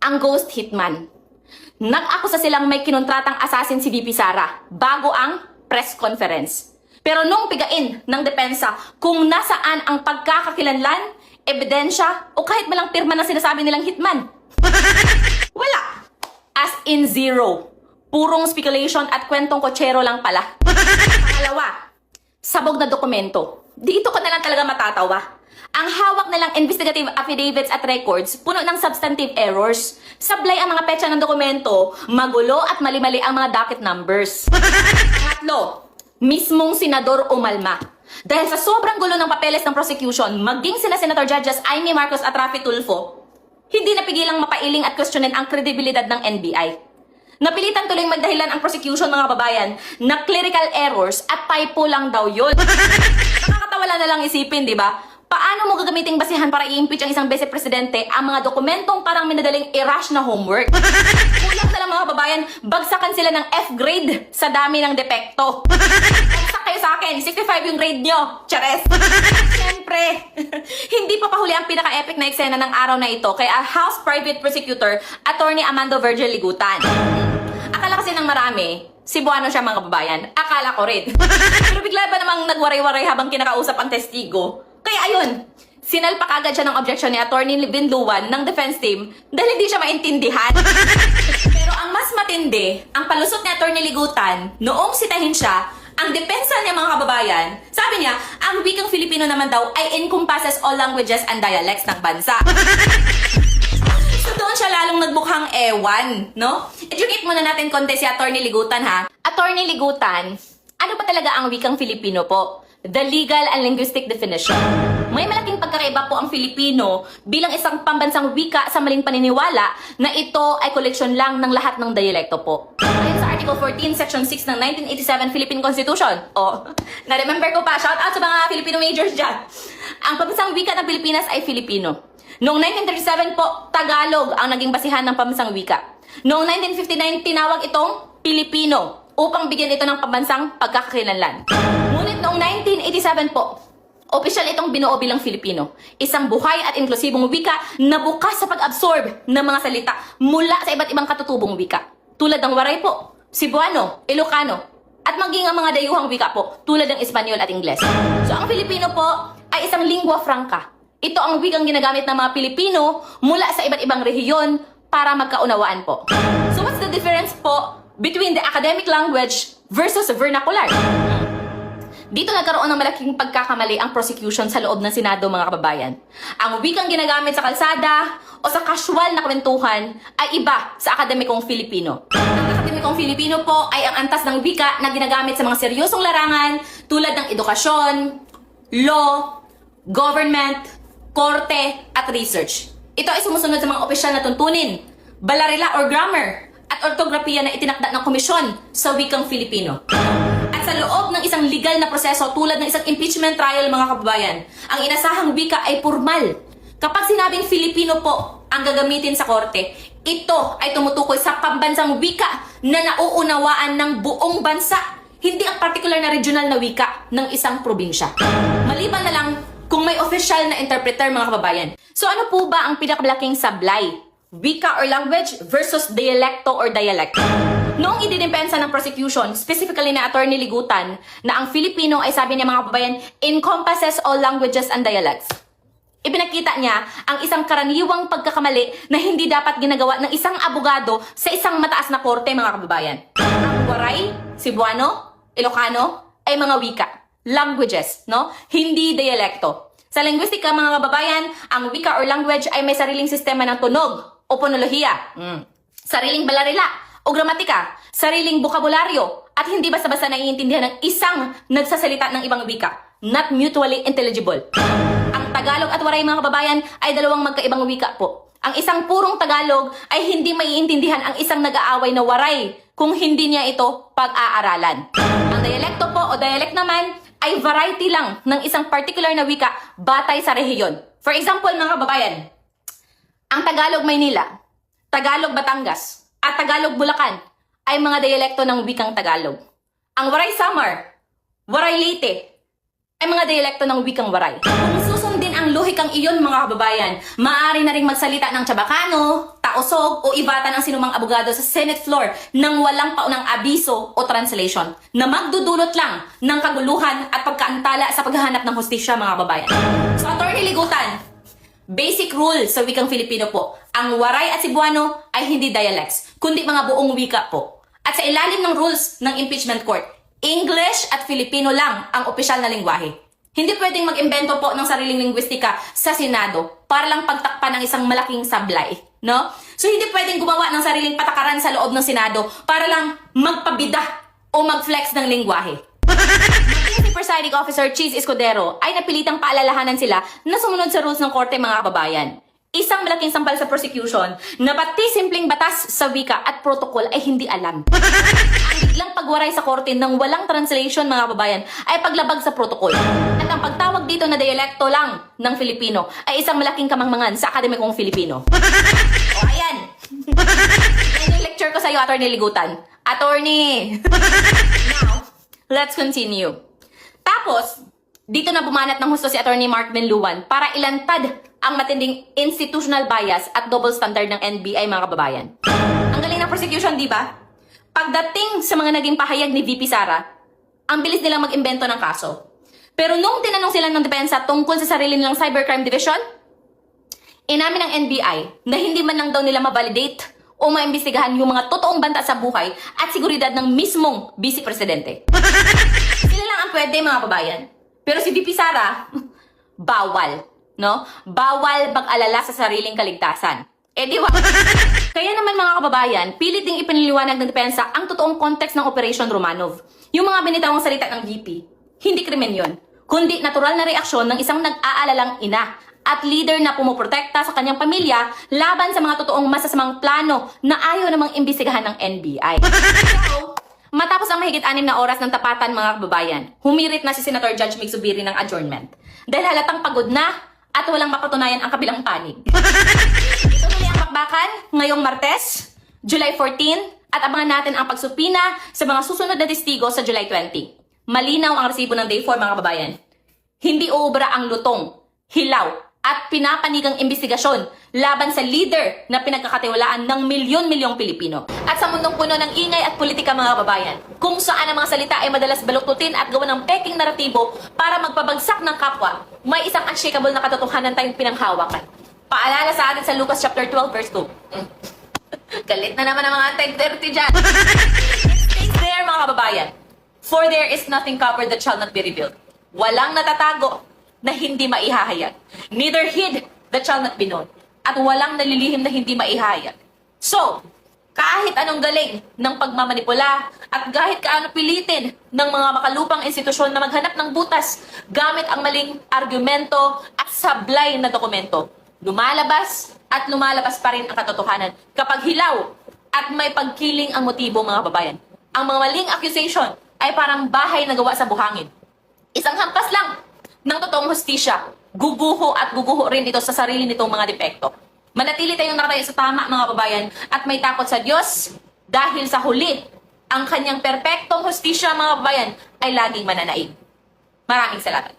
ang ghost hitman. Nag-akusa silang may kinuntratang assassin si VP Sara bago ang press conference. Pero nung pigain ng depensa kung nasaan ang pagkakakilanlan, ebidensya o kahit malang pirma na sinasabi nilang hitman, wala. As in zero. Purong speculation at kwentong kotsero lang pala. Pangalawa, sabog na dokumento. Dito ko na lang talaga matatawa. Ang hawak nilang investigative affidavits at records, puno ng substantive errors. Sablay ang mga petsa ng dokumento, magulo at mali-mali ang mga docket numbers. Pangatlo, mismong senador umalma. Dahil sa sobrang gulo ng papeles ng prosecution, maging sina Senator Judges Amy Marcos at Raffy Tulfo, hindi napigilang mapailing at questionin ang kredibilidad ng NBI. Napilitan tuloy magdahilan ang prosecution, mga kababayan, na clerical errors at typo lang daw yun. Nakakatawa na lang isipin, di ba? Paano mo gagamiting basihan para i-impeach ang isang vice presidente ang mga dokumentong parang minadaling i-rush na homework? Kulang na lang, mga kababayan, bagsakan sila ng F grade sa dami ng depekto. Bagsak kayo sa akin, 65 yung grade nyo. Chares! Siyempre, hindi pa pahuli ang pinaka-epic na eksena ng araw na ito kay House Private Prosecutor Attorney Amando Virgil Ligutan. Akala kasi ng marami, Cebuano siya, mga kababayan. Akala ko rin. Pero bigla ba namang nagwaray-waray habang kinakausap ang testigo? Kaya ayun, sinalpak agad siya ng objection ni Attorney Binluan ng defense team dahil hindi siya maintindihan. Pero ang mas matindi, ang palusot ni Attorney Ligutan, noong sitahin siya, ang depensa niya, mga kababayan, sabi niya, ang wikang Filipino naman daw ay encompasses all languages and dialects ng bansa. So doon siya lalong nagmukhang ewan, no? Educate muna natin konti si Attorney Ligutan, ha? Attorney Ligutan, ano ba talaga ang wikang Filipino po? The legal and linguistic definition. May malaking pagkakaiba po ang Filipino bilang isang pambansang wika sa maling paniniwala na ito ay koleksyon lang ng lahat ng dialekto po. Ayon sa Article 14, Section 6 ng 1987 Philippine Constitution. Na-remember ko pa. Shout out sa mga Filipino majors dyan. Ang pambansang wika ng Pilipinas ay Filipino. Noong 1937 po, Tagalog ang naging basihan ng pambansang wika. Noong 1959, tinawag itong Pilipino upang bigyan ito ng pambansang pagkakakilanlan. Ngunit noong 1987 po, opisyal itong binuo bilang Filipino. Isang buhay at inklusibong wika na bukas sa pag-absorb ng mga salita mula sa iba't ibang katutubong wika. Tulad ng Waray po, Cebuano, Ilocano, at maging ang mga dayuhang wika po tulad ng Espanyol at Ingles. So ang Filipino po ay isang lingua franca. Ito ang wikang ginagamit ng mga Pilipino mula sa iba't ibang rehiyon para magkaunawaan po. So what's the difference po between the academic language versus vernacular? Dito nagkaroon ng malaking pagkakamali ang prosecution sa loob ng Senado, mga kababayan. Ang wikang ginagamit sa kalsada o sa casual na kwentuhan ay iba sa akademikong Filipino. Ang akademikong Filipino po ay ang antas ng wika na ginagamit sa mga seryosong larangan tulad ng edukasyon, law, government, korte, at research. Ito ay sumusunod sa mga opisyal na tuntunin, balarila or grammar, at ortografiya na itinakda ng komisyon sa wikang Filipino. At sa loob ng isang legal na proseso tulad ng isang impeachment trial, mga kababayan, ang inasahang wika ay formal. Kapag sinabing Filipino po ang gagamitin sa korte, ito ay tumutukoy sa pambansang wika na nauunawaan ng buong bansa, hindi ang particular na regional na wika ng isang probinsya. Maliban na lang kung may official na interpreter, mga kababayan. So ano po ba ang pinakamalaking sablay? Wika or language versus dialekto or dialect? Noong idinimpensa ng prosecution, specifically na Attorney Ligutan, na ang Filipino ay sabi niya, mga kababayan, encompasses all languages and dialects. Ipinakita niya ang isang karaniwang pagkakamali na hindi dapat ginagawa ng isang abogado sa isang mataas na korte, mga kababayan. Ang Waray, Cebuano, Ilocano ay mga wika, languages, no? Hindi dialekto. Sa linguistika, mga kababayan, ang wika or language ay may sariling sistema ng tunog o ponolohiya, sariling balarila o gramatika, sariling bokabularyo, at hindi basta-basta naiintindihan ng isang nagsasalita ng ibang wika, not mutually intelligible. Ang Tagalog at Waray, mga kababayan, ay dalawang magkaibang wika po. Ang isang purong Tagalog ay hindi maiintindihan ang isang nag-aaway na Waray kung hindi niya ito pag-aaralan. Ang dialekto po o dialect naman ay variety lang ng isang particular na wika batay sa rehiyon. For example, mga kababayan, ang Tagalog Maynila, Tagalog Batangas, at Tagalog Bulacan ay mga dialekto ng wikang Tagalog. Ang Waray Samar, Waray Leyte ay mga dialekto ng wikang Waray. Kung susundin ang lohikang iyon, mga kababayan, maaari na ring magsalita ng Chabacano, ikausog o ibatan ang sinumang abogado sa Senate floor nang walang paunang abiso o translation na magdudulot lang ng kaguluhan at pagkaantala sa paghahanap ng hustisya, mga babayan. So, Attorney Ligutan, basic rule sa wikang Filipino po, ang Waray at Cebuano ay hindi dialects, kundi mga buong wika po. At sa ilalim ng rules ng impeachment court, English at Filipino lang ang opisyal na lingwahe. Hindi pwedeng mag-imbento po ng sariling lingwistika sa Senado para lang pagtakpan ng isang malaking sablay, no? So hindi pwedeng gumawa ng sariling patakaran sa loob ng Senado para lang magpabida o mag-flex ng lingwahe. Si Presiding Officer Cheese Escudero ay napilitang paalalahanan sila na sumunod sa rules ng korte, mga kababayan. Isang malaking sampal sa prosecution na pati simpleng batas sa wika at protocol ay hindi alam. Ang biglang pagwaray sa korte ng walang translation, mga kababayan, ay paglabag sa protocol. At ang pagtawag dito na dialekto lang ng Filipino ay isang malaking kamangmangan sa akademikong Filipino. O ayan, yan yung lecture ko sa iyo, Attorney Ligutan. Attorney! Now, let's continue. Tapos, dito na bumanat ng husto si Attorney Mark Menluan para ilantad ang matinding institutional bias at double standard ng NBI, mga kababayan. Ang galing ng prosecution, di ba? Pagdating sa mga naging pahayag ni VP Sara, ang bilis nilang mag-imbento ng kaso. Pero nung tinanong sila ng depensa tungkol sa sarili nilang cybercrime division, inamin ng NBI na hindi man lang daw nila ma-validate o maimbestigahan yung mga totoong banta sa buhay at seguridad ng mismong Vice Presidente. Sila lang ang pwede, mga kababayan. Pero si VP Sara, bawal. No? Bawal mag-alala sa sariling kaligtasan. Eh di ba? Kaya naman, mga kababayan, pilit ding ipiniliwanag ng depensa ang totoong context ng Operation Romanov. Yung mga binitawang salita ng VP, hindi krimen yun, kundi natural na reaksyon ng isang nag-aalalang ina at leader na pumuprotekta sa kanyang pamilya laban sa mga totoong masasamang plano na ayaw namang imbestigahan ng NBI. So, matapos ang mahigit 6 na oras ng tapatan, mga kababayan, humirit na si Senator Judge Mig Zubiri ng adjournment. Dahil halatang pagod na at walang mapatunayan ang kabilang panig. Ituloy ang bakbakan ngayong Martes, July 14, at abangan natin ang pagsupina sa mga susunod na testigo sa July 20. Malinaw ang resibo ng Day 4, mga kababayan. Hindi uubra ang lutong, hilaw, at pinapanigang imbestigasyon laban sa leader na pinagkakatiwalaan ng milyon-milyong Pilipino. At sa mundong puno ng ingay at politika, mga kababayan, kung saan ang mga salita ay madalas balututin at gawa ng peking naratibo para magpabagsak ng kapwa, may isang unshakable na katotohanan tayong pinanghawakan. Paalala sa atin sa Lucas chapter 12 verse 2. Galit na naman ang mga anti-30 dyan. It stays there, mga kababayan. For there is nothing covered that shall not be revealed. Walang natatago na hindi maihahayag. Neither hid that shall not be known. At walang nalilihim na hindi maihayag. So, kahit anong galing ng pagmamanipula at kahit kaano pilitin ng mga makalupang institusyon na maghanap ng butas gamit ang maling argumento at sablay na dokumento, lumalabas at lumalabas pa rin ang katotohanan kapag hilaw at may pagkiling ang motibo, mga babayan. Ang mga maling accusation ay parang bahay na gawa sa buhangin. Isang hampas lang ng totoong hustisya, guguho at guguho rin ito sa sarili nitong mga depekto. Manatili tayong nakatayo sa tama, mga kababayan, at may takot sa Diyos dahil sa huli, ang kanyang perpektong hustisya, mga kababayan, ay laging mananaig. Maraming salamat.